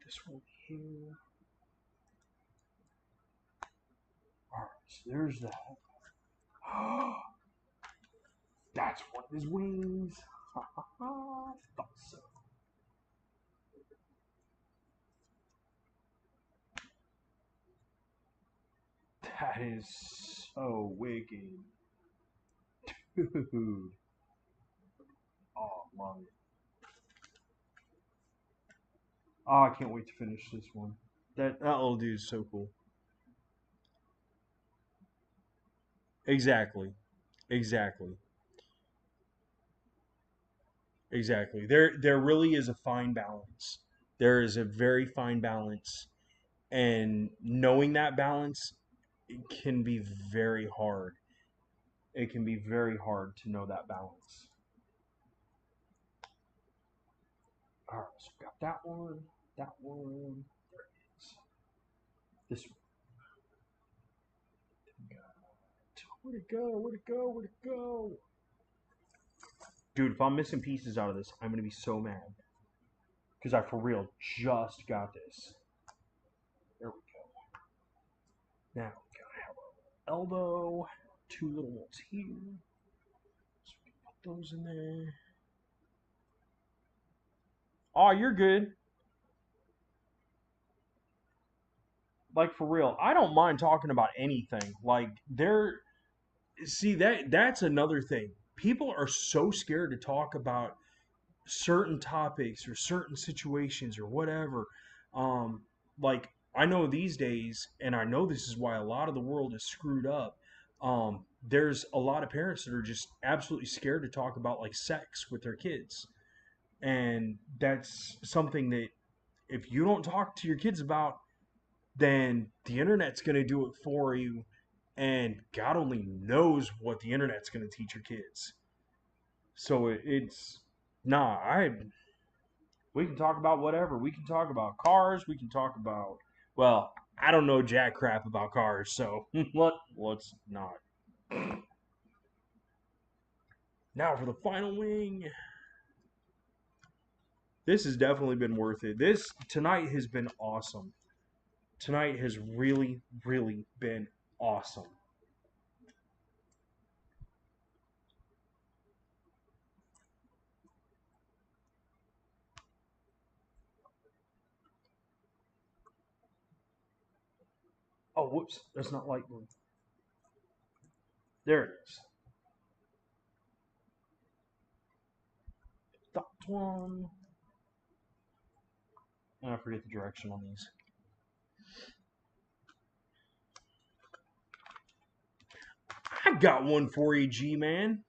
This one here. All right, so there's that. That's one of his wings. Thought so. That is so wicked. Dude. Oh, love it. Oh, I can't wait to finish this one. That little dude is so cool. Exactly. Exactly. Exactly. There really is a fine balance. There is a very fine balance, and knowing that balance, it can be very hard. It can be very hard to know that balance. All right, so we got that one, that one. There it is. This one. Where'd it go? Where'd it go? Where'd it go? Dude, if I'm missing pieces out of this, I'm gonna be so mad. Because I for real just got this. There we go. Now we gotta have our elbow. Two little ones here. So we can put those in there. Oh, you're good. Like for real. I don't mind talking about anything. Like there see that's another thing. People are so scared to talk about certain topics or certain situations or whatever. Um, like I know these days, and I know this is why a lot of the world is screwed up. There's a lot of parents that are just absolutely scared to talk about like sex with their kids, and that's something that if you don't talk to your kids about, then the internet's going to do it for you, and God only knows what the internet's going to teach your kids. So it's nah. I We can talk about whatever. We can talk about cars. We can talk about, well, I don't know jack crap about cars, so let's not. Now for the final wing. This has definitely been worth it. This tonight has been awesome. Tonight has really, really been awesome. Oh, whoops. That's not lightning. There it is. That one. And I forget the direction on these. I got one for you, G man.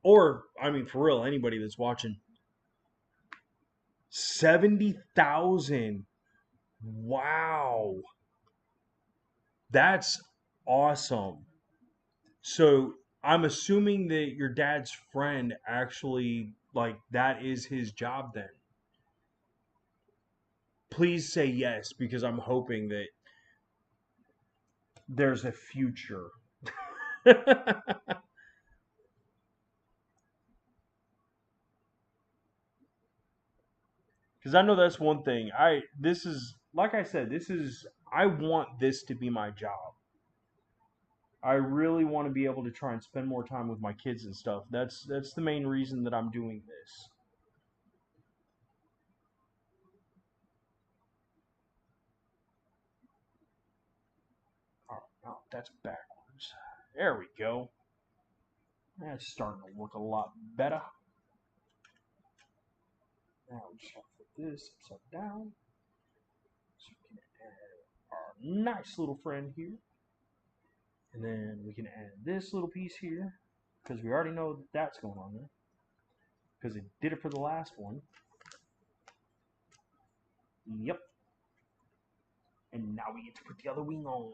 Or, I mean, for real, anybody that's watching. 70,000. Wow. That's awesome. So I'm assuming that your dad's friend actually, like, that is his job then. Please say yes, because I'm hoping that there's a future. Because I know that's one thing. This is, like I said, I want this to be my job. I really want to be able to try and spend more time with my kids and stuff. That's the main reason that I'm doing this. Oh, no, that's backwards. There we go. That's starting to look a lot better. Now we just have to put this upside down. So we can add our nice little friend here. And then we can add this little piece here. Because we already know that that's going on there. Because it did it for the last one. Yep. And now we get to put the other wing on.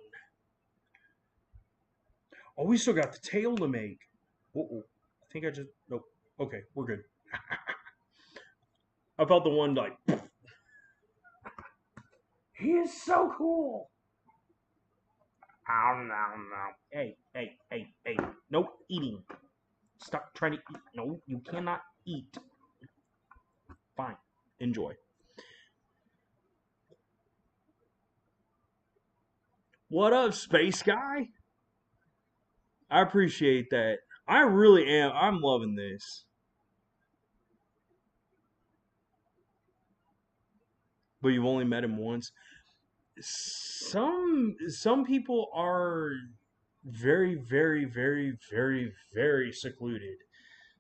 Oh, we still got the tail to make. Uh-oh. I think I just... Nope. Okay, we're good. I felt the one like he is so cool. Ow, no, no. Hey, hey, hey, hey. No eating. Stop trying to eat. No, you cannot eat. Fine. Enjoy. What up, space guy? I appreciate that. I really am. I'm loving this. But you've only met him once. Some people are very, very, very, very, very secluded.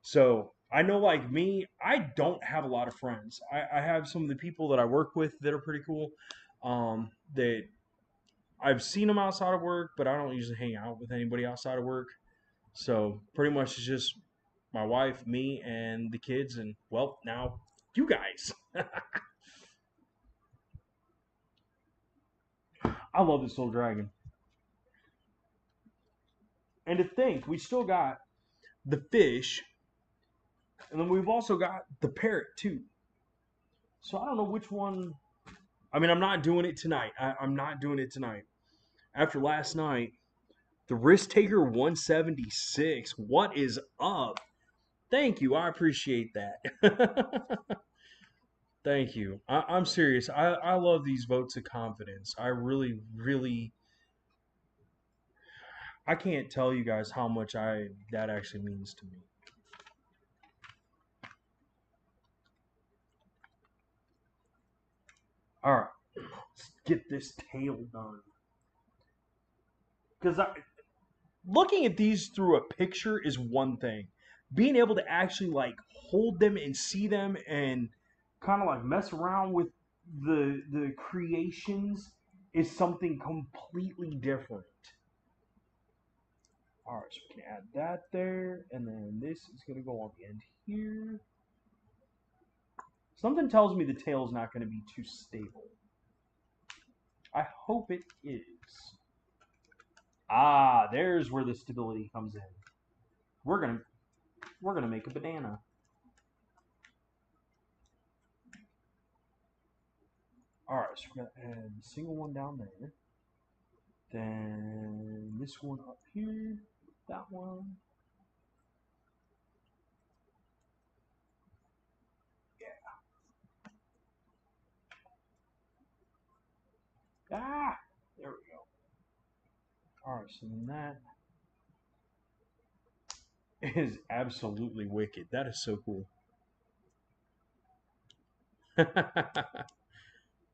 So I know, like me, I don't have a lot of friends. I have some of the people that I work with that are pretty cool. That I've seen them outside of work, but I don't usually hang out with anybody outside of work. So pretty much it's just my wife, me, and the kids, and well, now you guys. I love this little dragon. And to think, we still got the fish, and then we've also got the parrot too. So I don't know which one. I mean, I'm not doing it tonight. I'm not doing it tonight. After last night, the Risk Taker 176. What is up? Thank you. I appreciate that. Thank you. I'm serious. I love these votes of confidence. I really, really. I can't tell you guys how much that actually means to me. All right, let's get this tail done. Because looking at these through a picture is one thing. Being able to actually like hold them and see them and kind of like mess around with the creations is something completely different. All right, so we can add that there, and then this is gonna go on the end here. Something tells me the tail is not going to be too stable. I hope it is. Ah, there's where the stability comes in. We're gonna make a banana. All right, so we're gonna add a single one down there. Then this one up here. That one. Yeah. Ah, there we go. All right, so then that is absolutely wicked. That is so cool.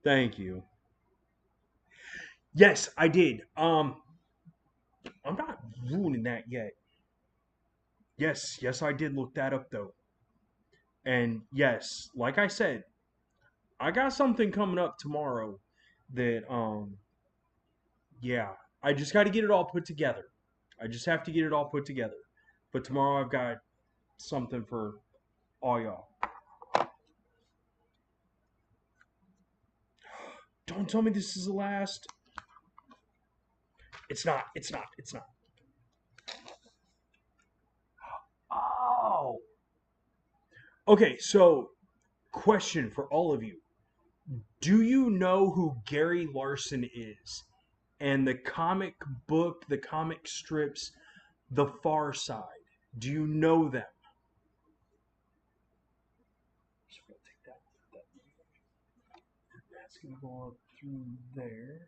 Thank you. Yes, I did. I'm not ruining that yet. Yes, yes, I did look that up though. And yes, like I said, I got something coming up tomorrow that yeah, I just got to get it all put together. I just have to get it all put together. But tomorrow I've got something for all y'all. Don't tell me this is the last. It's not. It's not. It's not. Oh. Okay, so question for all of you. Do you know who Gary Larson is? And the comic book, the comic strips, The Far Side. Do you know them? So we'll take that's gonna go up through there.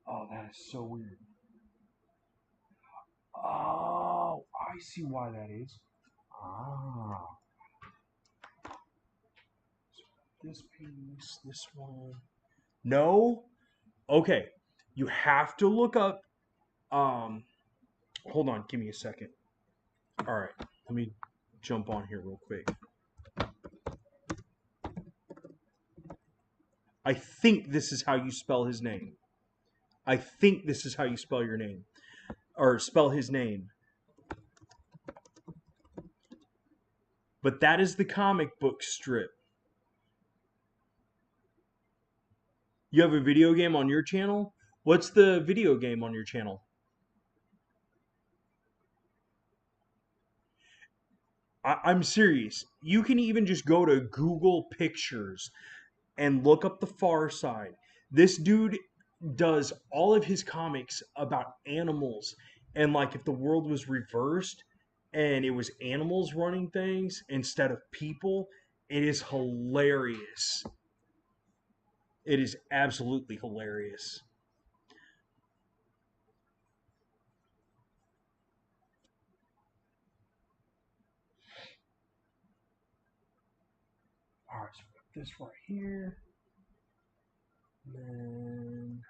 Oh, that is so weird. Oh, I see why that is. Ah, so this piece, this one. No. Okay, you have to look up. Um, hold on, give me a second. All right, let me jump on here real quick. I think this is how you spell his name. I think this is how you spell your name, or spell his name. But that is the comic book strip. You have a video game on your channel? What's the video game on your channel? I'm serious. You can even just go to Google Pictures and look up the Far Side. This dude does all of his comics about animals, and like if the world was reversed and it was animals running things instead of people, it is hilarious. It is absolutely hilarious. All right, so we got this right here, and then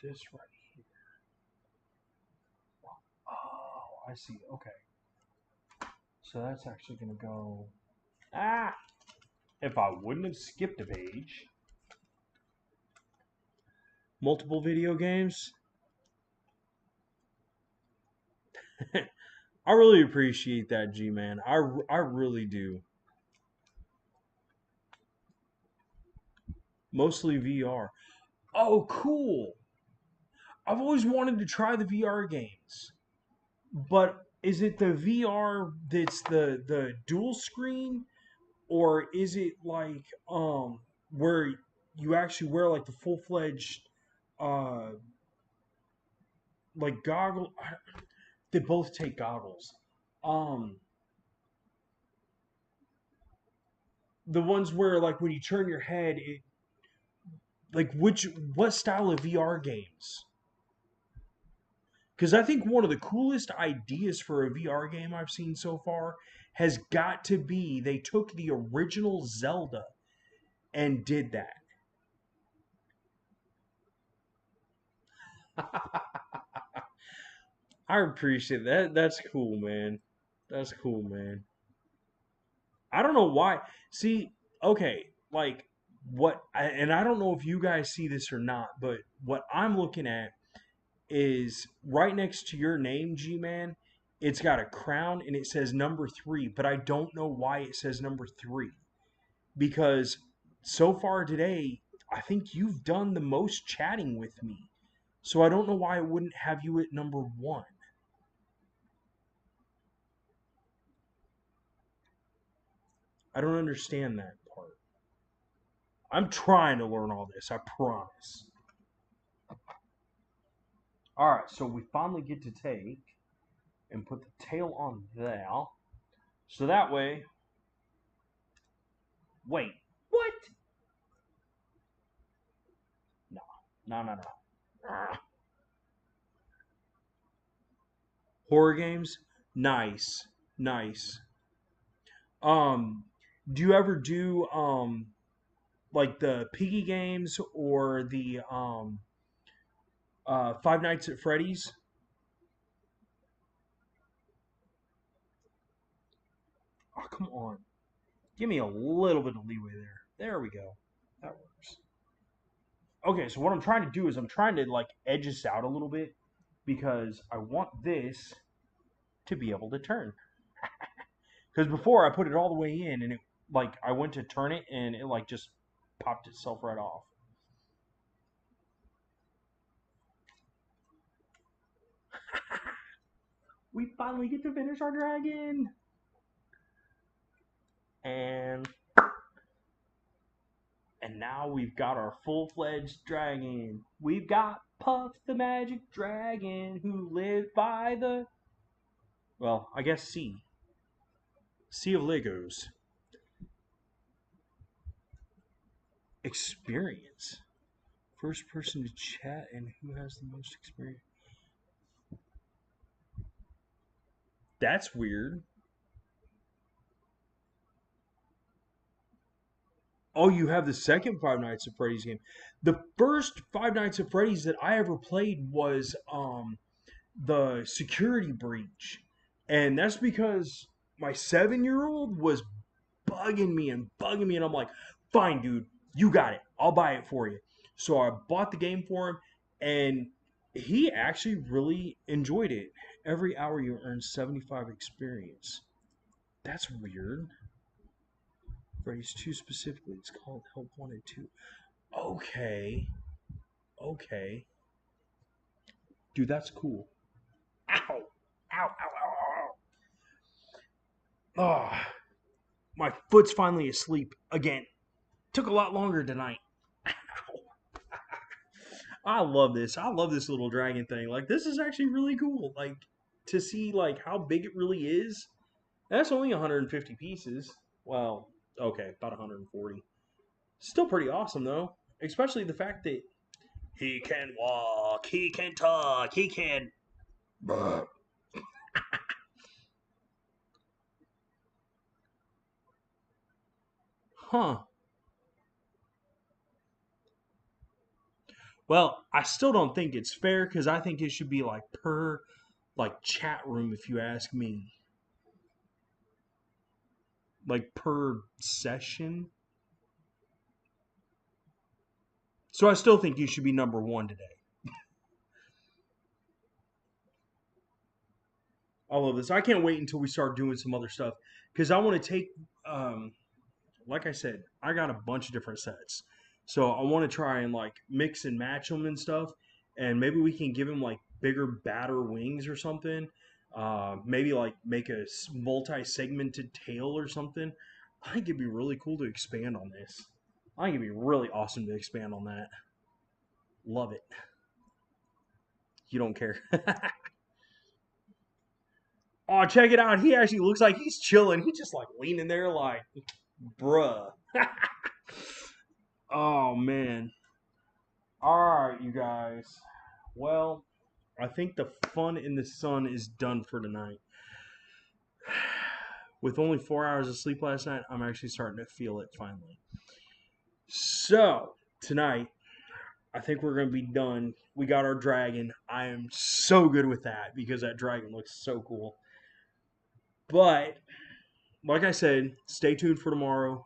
this right here. Oh, I see. Okay, so that's actually gonna go. Ah, if I wouldn't have skipped a page. Multiple video games. I really appreciate that, G man. I really do. Mostly VR. Oh, cool. I've always wanted to try the VR games, but is it the VR that's the dual screen, or is it like where you actually wear like the full fledged uh like goggle? They both take goggles. Um, the ones where like when you turn your head, like which what style of VR games? Because I think one of the coolest ideas for a VR game I've seen so far has got to be they took the original Zelda and did that. I appreciate that. That's cool, man. That's cool, man. I don't know why. See, okay, like and I don't know if you guys see this or not, but what I'm looking at is right next to your name, G Man. It's got a crown and it says number three, but I don't know why it says number three because so far today, I think you've done the most chatting with me. So I don't know why I wouldn't have you at number one. I don't understand that part. I'm trying to learn all this, I promise. All right, so we finally get to take and put the tail on there. So that way, wait, what? No, no, no, no. Horror games, nice, nice. Um, do you ever do like the piggy games or the Five Nights at Freddy's? Oh, come on, give me a little bit of leeway there. There we go. That works. Okay, so what I'm trying to do is I'm trying to like edge this out a little bit because I want this to be able to turn. Because before I put it all the way in and it like I went to turn it and it like just popped itself right off. We finally get to finish our dragon. And now we've got our full-fledged dragon. We've got Puff the Magic Dragon who lived by the well, I guess sea of Legos. Experience. First person to chat and who has the most experience. That's weird. Oh, you have the second Five Nights at Freddy's game. The first Five Nights at Freddy's that I ever played was the Security Breach, and that's because my 7 year old was bugging me, and I'm like, fine, dude, you got it. I'll buy it for you. So I bought the game for him, and he actually really enjoyed it. Every hour you earn 75 experience. That's weird. Freddy's 2 specifically. It's called Help Wanted 2. Okay. Okay. Dude, that's cool. Ow. Ow, ow, ow, ow. Oh, my foot's finally asleep again. Took a lot longer tonight. I love this. I love this little dragon thing. Like this is actually really cool. Like to see like how big it really is. That's only 150 pieces. Well, okay, about 140. Still pretty awesome though. Especially the fact that he can walk, he can talk, he can. Huh. Well, I still don't think it's fair because I think it should be like per like chat room if you ask me. Like per session. So I still think you should be number one today. I love this. I can't wait until we start doing some other stuff because I want to take, um, like I said, I got a bunch of different sets. So I want to try and like mix and match them and stuff. And maybe we can give him like bigger batter wings or something. Maybe like make a multi segmented tail or something. I think it'd be really cool to expand on this. I think it'd be really awesome to expand on that. Love it. You don't care. Oh, check it out. He actually looks like he's chilling. He's just like leaning there, like, bruh. Oh, man. All right, you guys. Well, I think the fun in the sun is done for tonight. With only 4 hours of sleep last night, I'm actually starting to feel it finally. So, tonight, I think we're going to be done. We got our dragon. I am so good with that because that dragon looks so cool. But like I said, stay tuned for tomorrow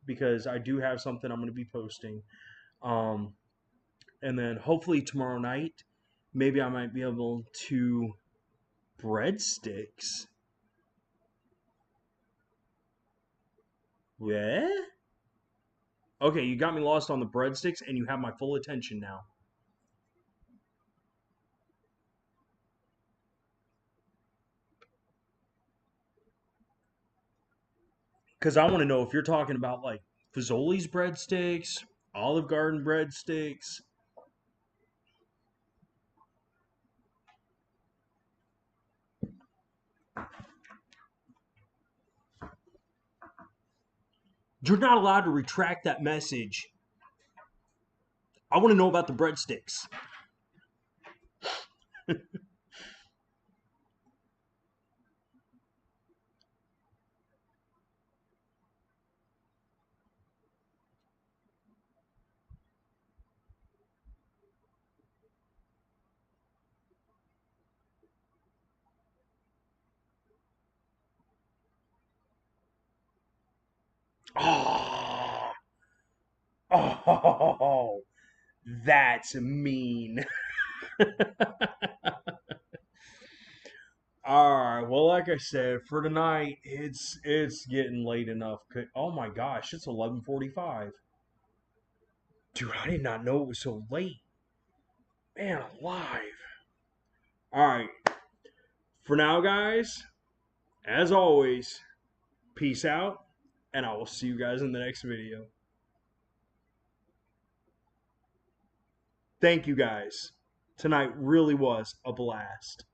because I do have something I'm going to be posting. Um, and then hopefully tomorrow night, maybe I might be able to breadsticks. Yeah? Okay, you got me lost on the breadsticks and you have my full attention now. Because I want to know if you're talking about like Fazoli's breadsticks, Olive Garden breadsticks. You're not allowed to retract that message. I want to know about the breadsticks. Oh, oh, that's mean. All right. Well, like I said, for tonight, it's getting late enough. Oh my gosh, it's 11:45. Dude, I did not know it was so late. Man, alive. All right. For now, guys, as always, peace out, and I will see you guys in the next video. Thank you guys. Tonight really was a blast.